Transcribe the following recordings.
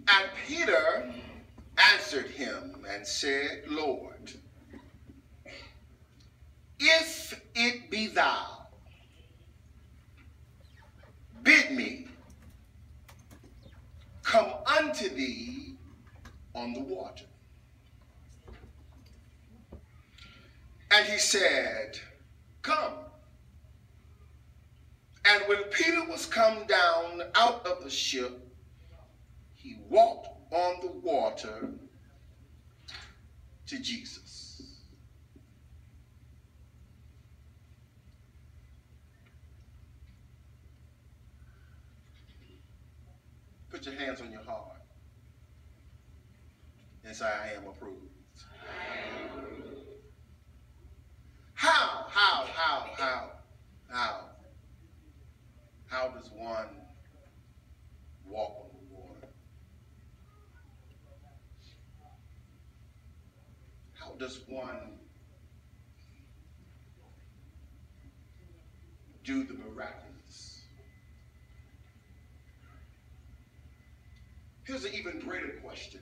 And Peter answered him and said, Lord, if it be thou, bid me come unto thee on the water. And he said, come. And when Peter was come down out of the ship, he walked on the water to Jesus. Put your hands on your heart and say, I am approved. How does one walk on the water? How does one do the miraculous? Here's an even greater question.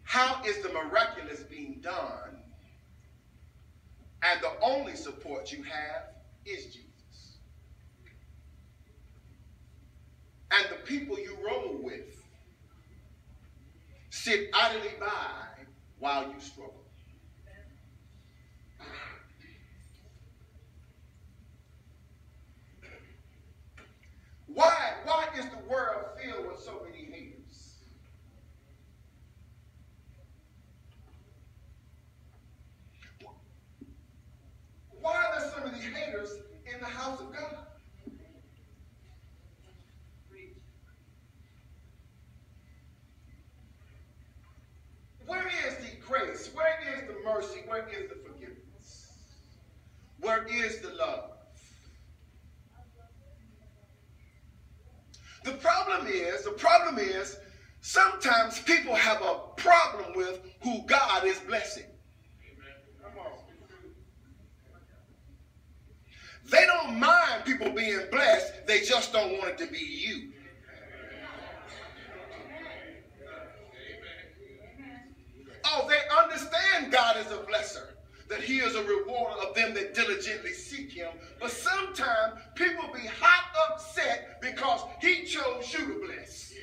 How is the miraculous being done, and the only support you have is Jesus? And the people you roll with sit idly by while you struggle. Why is the world filled with so many haters? Why are there so many haters in the house of God? Where is the grace? Where is the mercy? Where is the forgiveness? Where is the love? The problem is, sometimes people have a problem with who God is blessing. They don't mind people being blessed, they just don't want it to be you. Oh, they understand God is a blesser, that he is a rewarder of them that diligently seek him. But sometimes people be hot upset because he chose you to bless.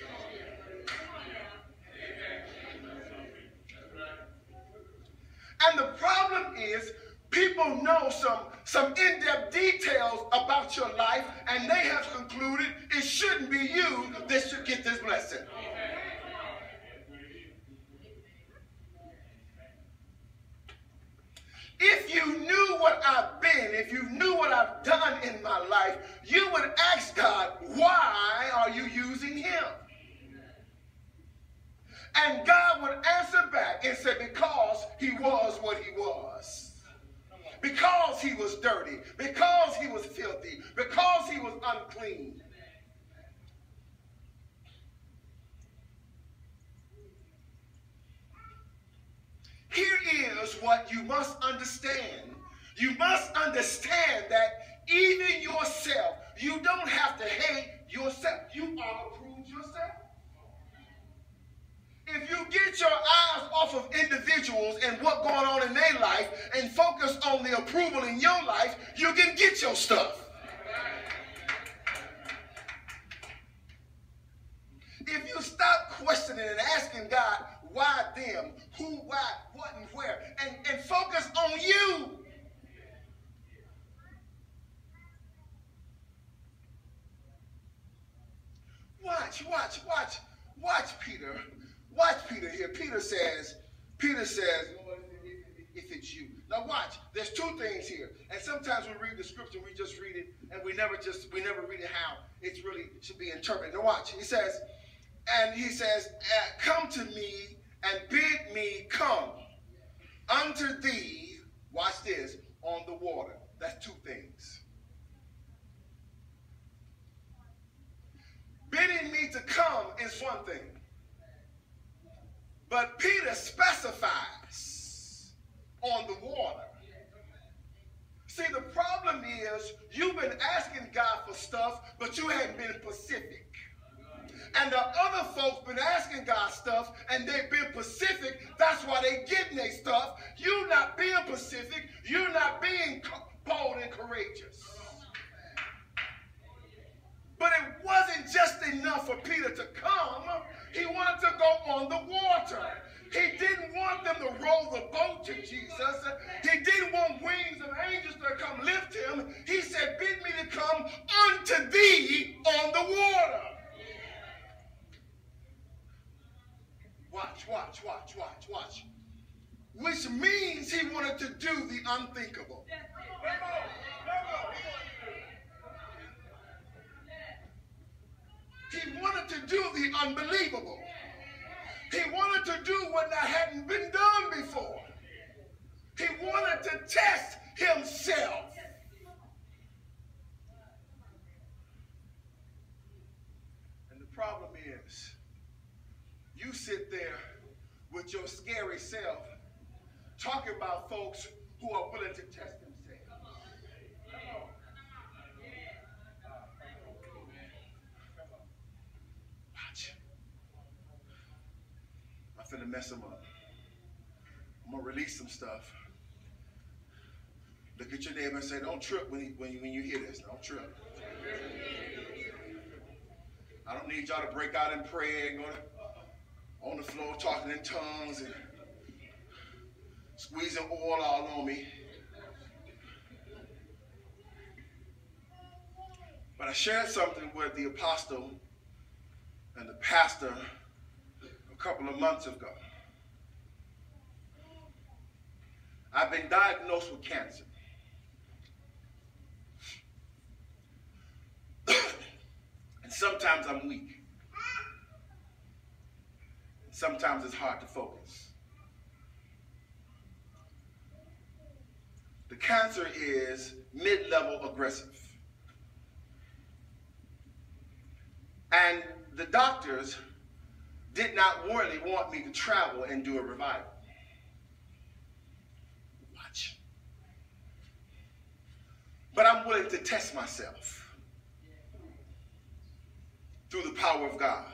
And the problem is, people know some in-depth details about your life, and they have concluded it shouldn't be you that should get this blessing. If you knew what I've been, if you knew what I've done in my life, you would ask God, why are you using him? And God would answer back and say, because he was what he was. Because he was dirty. Because he was filthy. Because he was unclean. Here is what you must understand. You must understand that even yourself, you don't have to hate yourself. You are approved yourself. If you get your eyes off of individuals and what's going on in their life and focus on the approval in your life, you can get your stuff. If you stop questioning and asking God, why them, who, why, what, and where, and focus on you. Watch Peter. Watch Peter here. Peter says, Lord, if it's you. Now watch, there's two things here. And sometimes we read the scripture, we just read it, and we never read it how it's really should be interpreted. Now watch, he says, come to me and bid me come unto thee, watch this, on the water. That's two things. Bidding me to come is one thing. But Peter specifies on the water. See, the problem is you've been asking God for stuff, but you haven't been specific. And the other folks been asking God stuff, and they've been Pacific. That's why they getting their stuff. You not being Pacific. You're not being bold and courageous. But it wasn't just enough for Peter to come. He wanted to go on the water. He didn't want them to row the boat to Jesus. He didn't want wings of angels to come lift him. He said, bid me to come unto thee on the water. Watch. Which means he wanted to do the unthinkable. He wanted to do the unbelievable. He wanted to do what that hadn't been done before. He wanted to test himself. And the problem is, you sit there with your scary self talking about folks who are willing to test themselves. Watch. I'm finna mess them up. I'm gonna release some stuff. Look at your neighbor and say, don't trip when you hear this. Don't trip. I don't need y'all to break out in prayer and go on the floor talking in tongues and squeezing oil all on me. But I shared something with the apostle and the pastor a couple of months ago. I've been diagnosed with cancer. And sometimes I'm weak. And sometimes it's hard to focus. The cancer is mid-level aggressive. And the doctors did not really want me to travel and do a revival. Watch. But I'm willing to test myself through the power of God.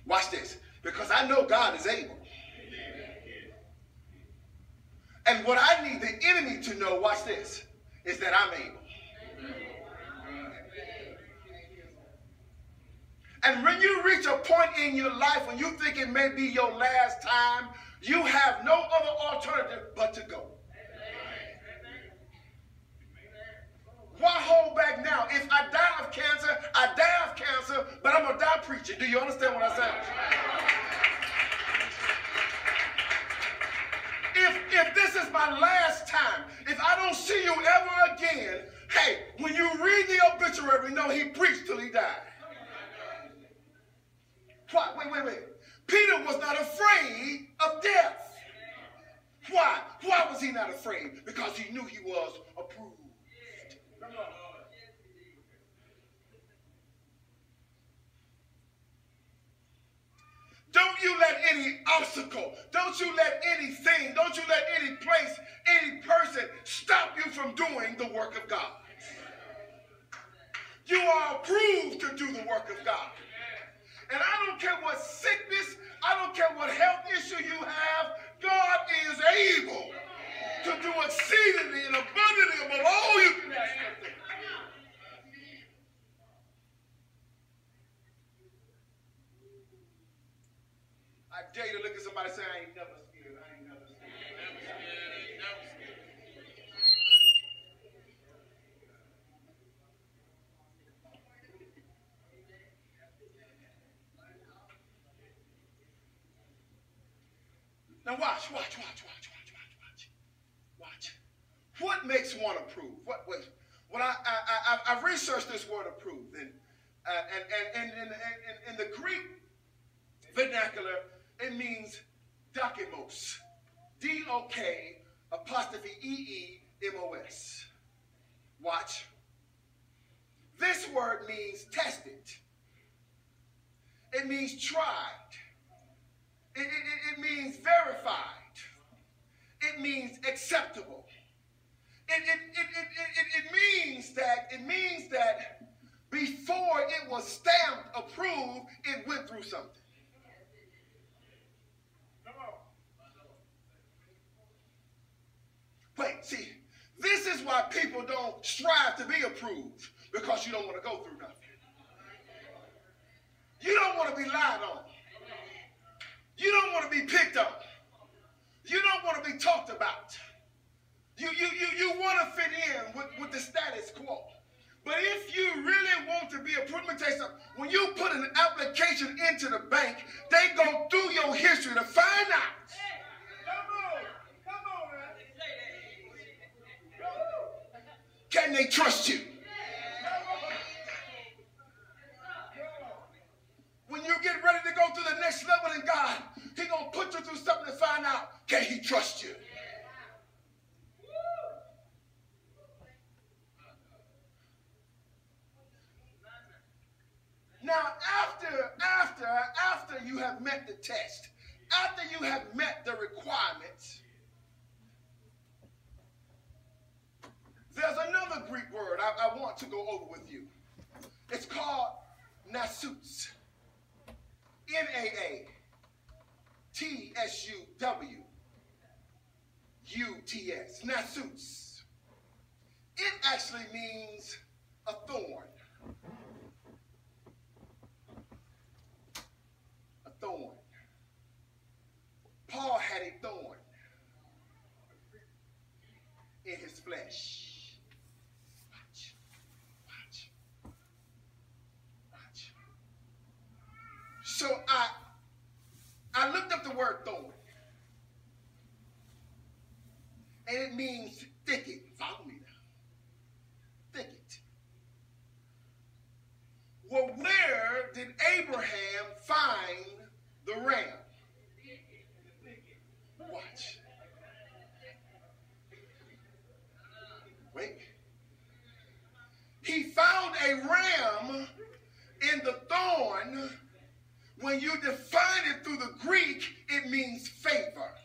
Watch this. Because I know God is able. And what I need the enemy to know, watch this, is that I'm able. And when you reach a point in your life when you think it may be your last time, you have no other alternative but to go. Why hold back now? If I die of cancer, I die of cancer, but I'm going to die preaching. Do you understand what I said? If this is my last time, if I don't see you ever again, hey, when you read the obituary, know he preached till he died. What? Wait. Peter was not afraid of death. Why? Why was he not afraid? Because he knew he was approved. Don't you let any obstacle, don't you let anything, don't you let any place, any person stop you from doing the work of God. You are approved to do the work of God. And I don't care what sickness, I don't care what health issue you have, God is able to do exceedingly and abundantly above all you can ask or think. I dare you to look at somebody and say, I ain't never scared. I ain't never scared. Now watch. What makes one approved? When I've researched this word approved, and in the Greek vernacular, it means dokimos, D-O-K apostrophe E-E-M-O-S. Watch. This word means tested. It means tried. It means verified. It means acceptable. It means that before it was stamped approved, approved, it went through something. Wait, see, this is why people don't strive to be approved, because you don't want to go through nothing. You don't want to be lied on. You don't want to be picked on. You don't want to be talked about. You want to fit in with the status quo. But if you really want to be approved, let me tell you something. When you put an application into the bank, they go through your history to find out. Can they trust you? When you get ready to go to the next level in God, He's going to put you through something to find out, can He trust you? Now, after you have met the test, after you have met the requirements, there's another Greek word I want to go over with you. It's called nasutz. N-A-A-T-S-U-W-U-T-S. Nasutz. It actually means a thorn. A thorn. Paul had a thorn in his flesh. Watch. So I looked up the word thorn. And it means thicket. Follow me now. Thicket. Well, where did Abraham find the ram? Watch. Wait. He found a ram in the thorn. When you define it through the Greek, it means favor.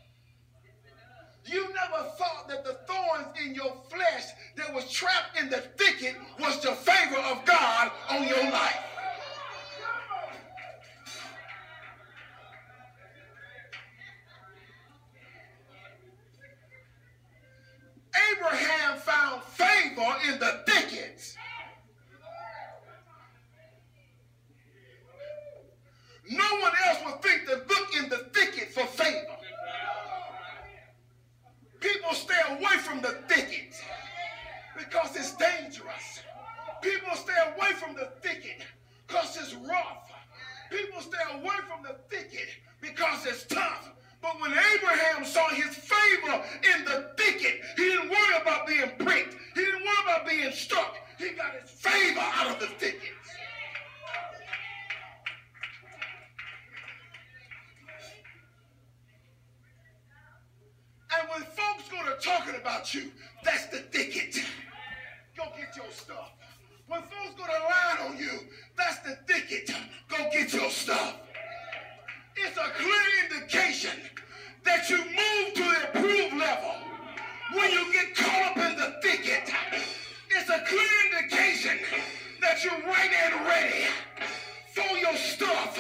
You never thought that the thorns in your flesh that was trapped in the thicket was the favor of God on your life. Abraham found favor in the thickets. No one else would think to look in the thicket for favor. People stay away from the thicket because it's dangerous. People stay away from the thicket because it's rough. People stay away from the thicket because it's tough. But when Abraham saw his favor in the thicket, he didn't worry about being pricked. He didn't worry about being struck. He got his favor out of the thicket. And when folks go to talking about you, that's the thicket. Go get your stuff. When folks go to lying on you, that's the thicket. Go get your stuff. It's a clear indication that you move to the approved level when you get caught up in the thicket. It's a clear indication that you're right and ready for your stuff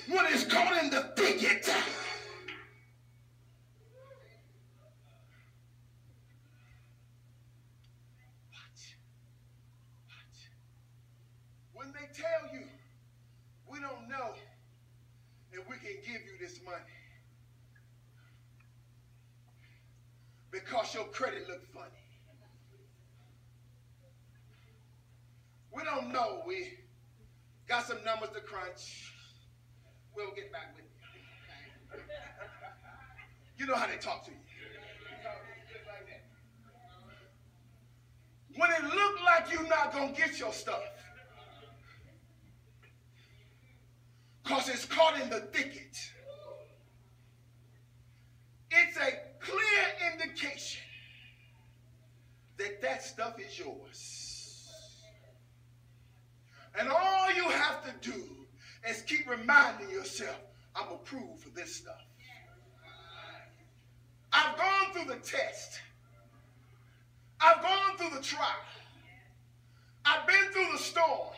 when it's caught in the thicket. When they tell you, we don't know if we can give you this money because your credit looks funny. We don't know. We got some numbers to crunch. We'll get back with you. You know how they talk to you. When it looked like you're not going to get your stuff, because it's caught in the thicket. It's a clear indication that that stuff is yours. And all you have to do is keep reminding yourself, I'm approved for this stuff. I've gone through the test. I've gone through the trial. I've been through the storm.